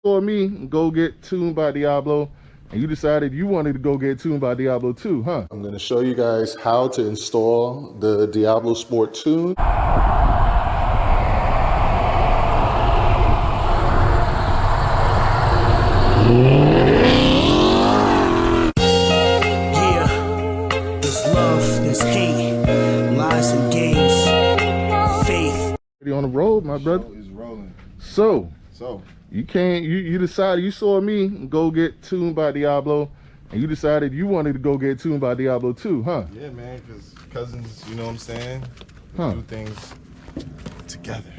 Saw me go get tuned by Diablo, and you decided you wanted to go get tuned by Diablo too, huh? I'm going to show you guys how to install the DiabloSport tune. On the road, my brother. Is rolling. So you can't. You decided you saw me go get tuned by Diablo, and you decided you wanted to go get tuned by Diablo too, huh? Yeah, man. Because cousins, you know what I'm saying? We do things together.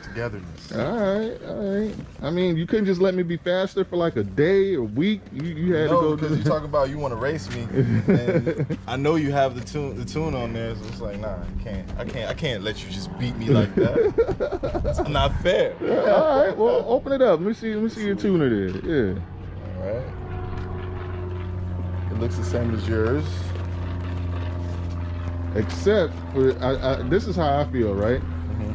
Togetherness. All right. I mean, you couldn't just let me be faster for like a day or week. You had to go. Because you talk about you want to race me, and I know you have the tune on there, so it's like, nah, I can't let you just beat me like that. It's not fair. All right, well, open it up. Let me see your tuner there. Yeah. All right. It looks the same as yours, except for this is how I feel, right?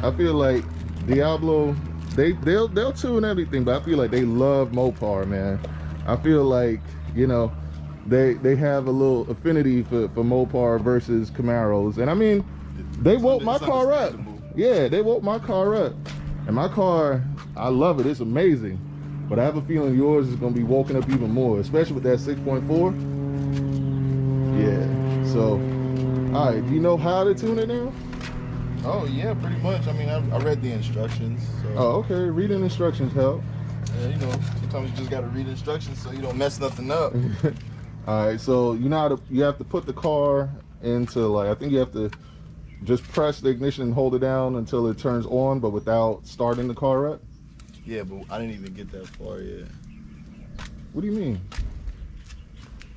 I feel like Diablo, they'll tune everything, but I feel like they love Mopar, man. I feel like, you know, they have a little affinity for Mopar versus Camaros, and I mean, they woke my car up. Yeah, they woke my car up, and my car, I love it. It's amazing, but I have a feeling yours is gonna be woken up even more, especially with that 6.4. Yeah. So, all right. Do you know how to tune it now? Oh yeah, pretty much. I mean, I read the instructions. So. Oh, okay. Reading instructions help. Yeah, you know, sometimes you just gotta read instructions so you don't mess nothing up. All right, so you have to put the car into, like, I think you have to just press the ignition and hold it down until it turns on, but without starting the car up. Yeah, but I didn't even get that far yet. What do you mean?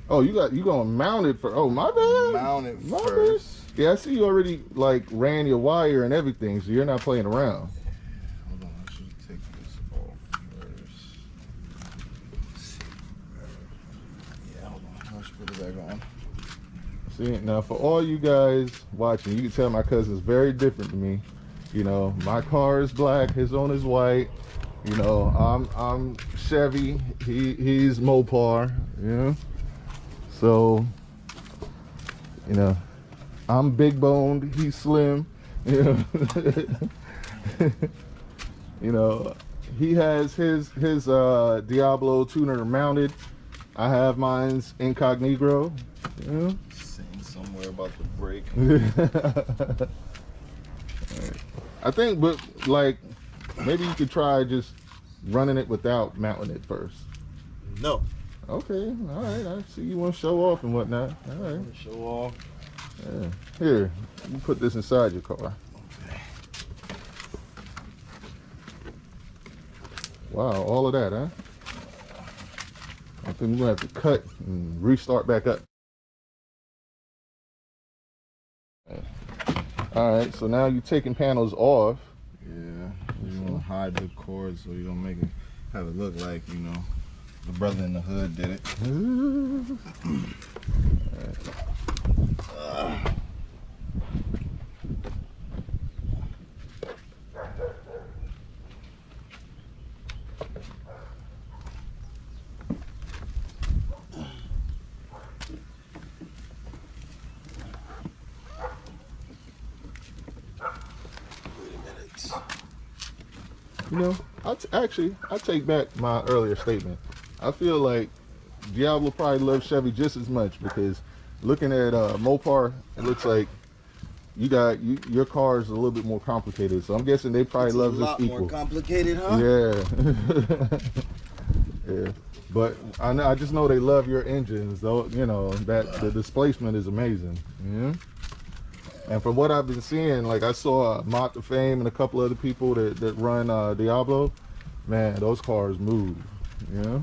Oh, you gonna mount it for? Oh, my bad. Mount it first. Bad. Yeah, I see you already like ran your wire and everything, so you're not playing around. Hold on, I should take this off first. Yeah, hold on. I should put it back on. See, now for all you guys watching, you can tell my cousin's very different to me. You know, my car is black, his own is white. You know, I'm Chevy, he's Mopar. You know, so you know. I'm big boned, he's slim, you know. You know, he has his Diablo tuner mounted. I have mine's incognito, you know. Saying somewhere about the brake. I think, but like, maybe you could try just running it without mounting it first. No. Okay, all right, I see you want to show off and whatnot. All right. Show off. Yeah. Here, you put this inside your car. Okay. Wow, all of that, huh? I think we're gonna have to cut and restart back up. All right, so now you're taking panels off. Yeah, you want to hide the cord so you don't have it look like, you know, the brother in the hood did it. You know, I take back my earlier statement. I feel like Diablo probably loves Chevy just as much, because looking at Mopar, it looks like your car is a little bit more complicated. So I'm guessing they probably love this equal. A lot more complicated, huh? Yeah. Yeah. But I just know they love your engines, though. You know that the displacement is amazing. Yeah. And from what I've been seeing, like I saw Mott the Fame and a couple other people that run Diablo, man, those cars move, you know?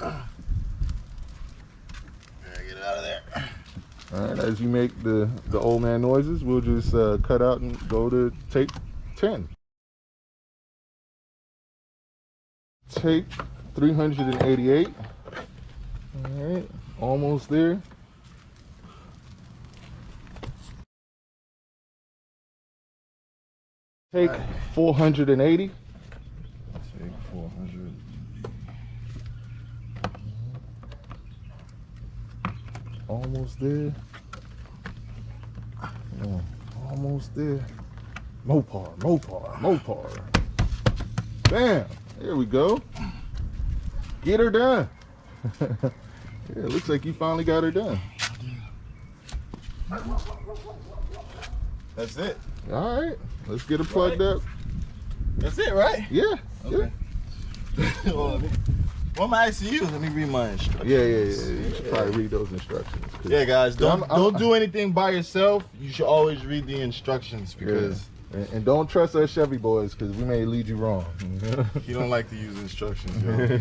Get it out of there. All right, as you make the old man noises, we'll just cut out and go to take 10. Take 388. All right, almost there. Take 480. 400. Almost there. Yeah, almost there. Mopar. Bam! There we go. Get her done. Yeah, it looks like you finally got her done. That's it. All right, let's get her plugged up. That's it, right? Yeah. Okay. Yeah. Well, what am I asking you? Let me read my instructions. Yeah. You should probably read those instructions. Yeah, guys, don't do anything by yourself. You should always read the instructions because and don't trust us Chevy boys because we may lead you wrong. he don't like to use instructions, yo.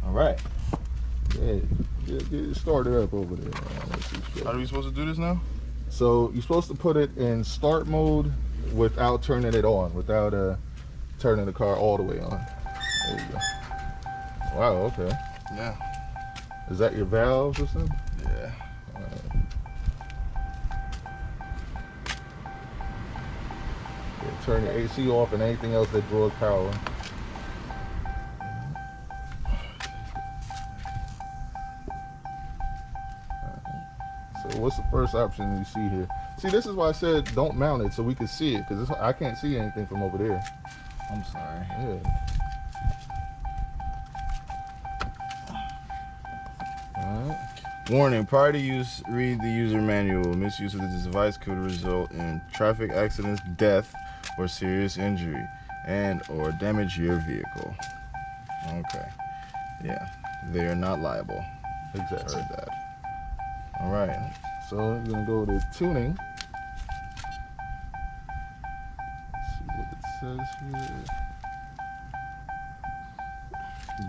All right. Yeah, get it started up over there. How are we supposed to do this now? So you're supposed to put it in start mode without turning it on, without turning the car all the way on. There you go. Wow, okay. Yeah. Is that your valves or something? Yeah. Yeah, turn your AC off and anything else that draws power. So what's the first option you see here? See, this is why I said don't mount it so we can see it, because I can't see anything from over there. I'm sorry. Yeah. Alright. Warning, prior to use, read the user manual. Misuse of this device could result in traffic accidents, death, or serious injury, and or damage your vehicle. Okay. Yeah. They are not liable. Exactly. Heard that. All right. So I'm gonna go to tuning. See what it says here.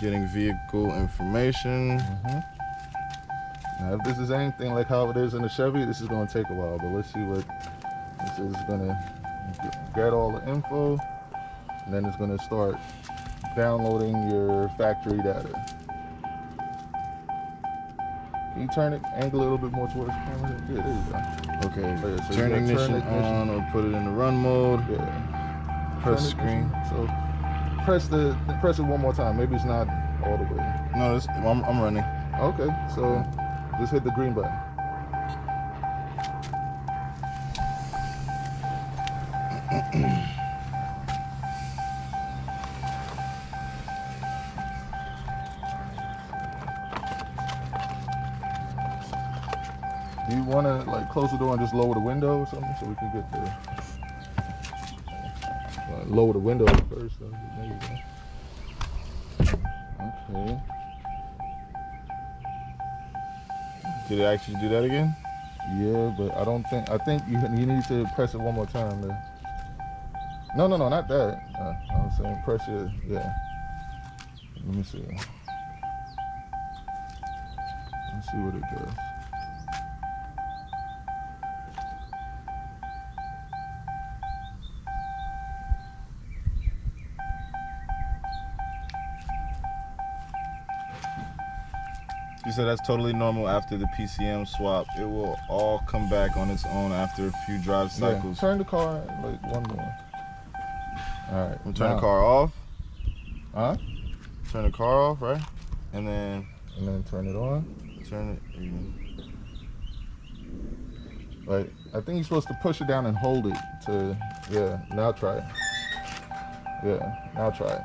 Getting vehicle information. Now, if this is anything like how it is in the Chevy, this is gonna take a while. But let's see what this is gonna get all the info, and then it's gonna start downloading your factory data. Can you turn it, angle a little bit more towards the camera? Yeah, there you go. Okay. Oh, yeah, so turn you gotta ignition turn ignition on or put it in the run mode. Yeah. Press Turn screen. So press it one more time. Maybe it's not all the way. No, I'm running. Okay, so just hit the green button. Do you want to like close the door and just lower the window or something so we can get the lower the window first? Though. There you go. Okay. Did it actually do that again? Yeah, but I think you need to press it one more time. No, not that. I'm saying press it. Yeah. Let me see. Let's see what it does. You said that's totally normal after the PCM swap. It will all come back on its own after a few drive cycles. Yeah, turn the car like one more. All right. Turn the car off. Huh? Turn the car off, right? And then turn it on. Turn it. Like, I think you're supposed to push it down and hold it to, yeah, now try it. Yeah, now try it.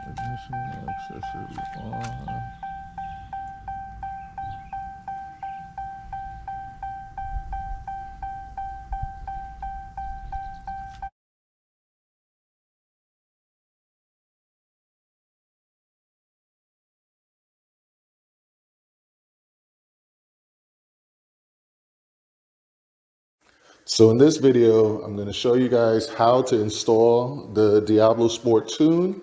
Ignition accessory on. So in this video, I'm going to show you guys how to install the DiabloSport tune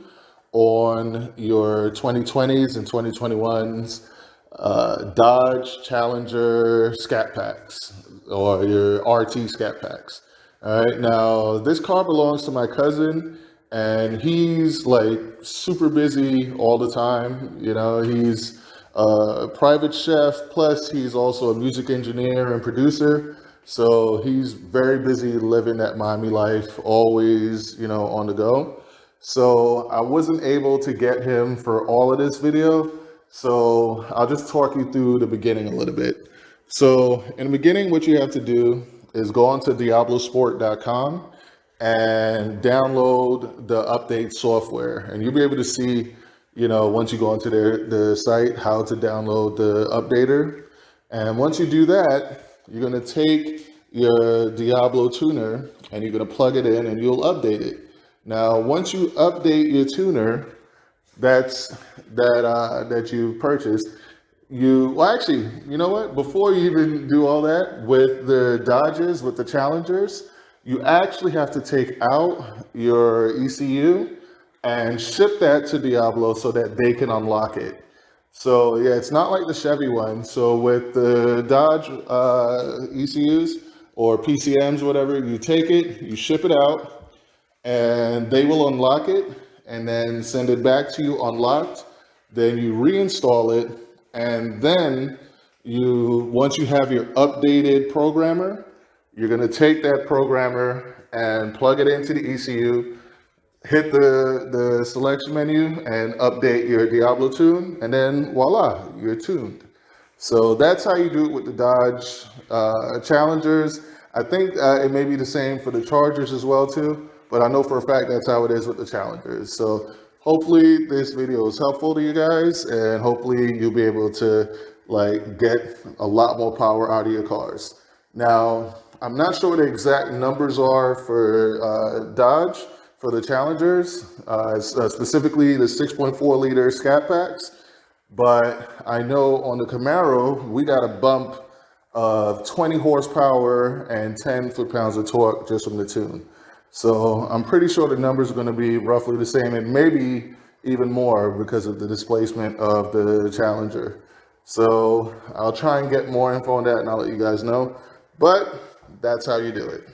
on your 2020s and 2021s Dodge Challenger Scat Packs or your RT Scat Packs. All right, now this car belongs to my cousin, and he's like super busy all the time. You know, he's a private chef, plus he's also a music engineer and producer. So he's very busy living that Miami life, always, you know, on the go. So I wasn't able to get him for all of this video. So I'll just talk you through the beginning a little bit. So in the beginning, what you have to do is go onto DiabloSport.com and download the update software. And you'll be able to see, you know, once you go onto the site, how to download the updater. And once you do that, you're going to take your Diablo tuner and you're going to plug it in and you'll update it. Now, once you update your tuner, that you purchased, well, actually, you know what? Before you even do all that with the Dodges, with the Challengers, you actually have to take out your ECU and ship that to Diablo so that they can unlock it. So yeah, it's not like the Chevy one. So with the Dodge ECUs or PCMs, whatever, you take it, you ship it out, and they will unlock it and then send it back to you unlocked. Then you reinstall it, and then once you have your updated programmer, you're going to take that programmer and plug it into the ECU, hit the selection menu and update your Diablo tune, and then voila, you're tuned. So that's how you do it with the Dodge Challengers. I think it may be the same for the Chargers as well too, but I know for a fact that's how it is with the Challengers. So hopefully this video is helpful to you guys, and hopefully you'll be able to like get a lot more power out of your cars. Now, I'm not sure what the exact numbers are for Dodge, for the Challengers, specifically the 6.4 liter Scat Packs, but I know on the Camaro, we got a bump of 20 horsepower and 10 foot-pounds of torque just from the tune. So I'm pretty sure the numbers are going to be roughly the same, and maybe even more because of the displacement of the Challenger. So I'll try and get more info on that, and I'll let you guys know. But that's how you do it.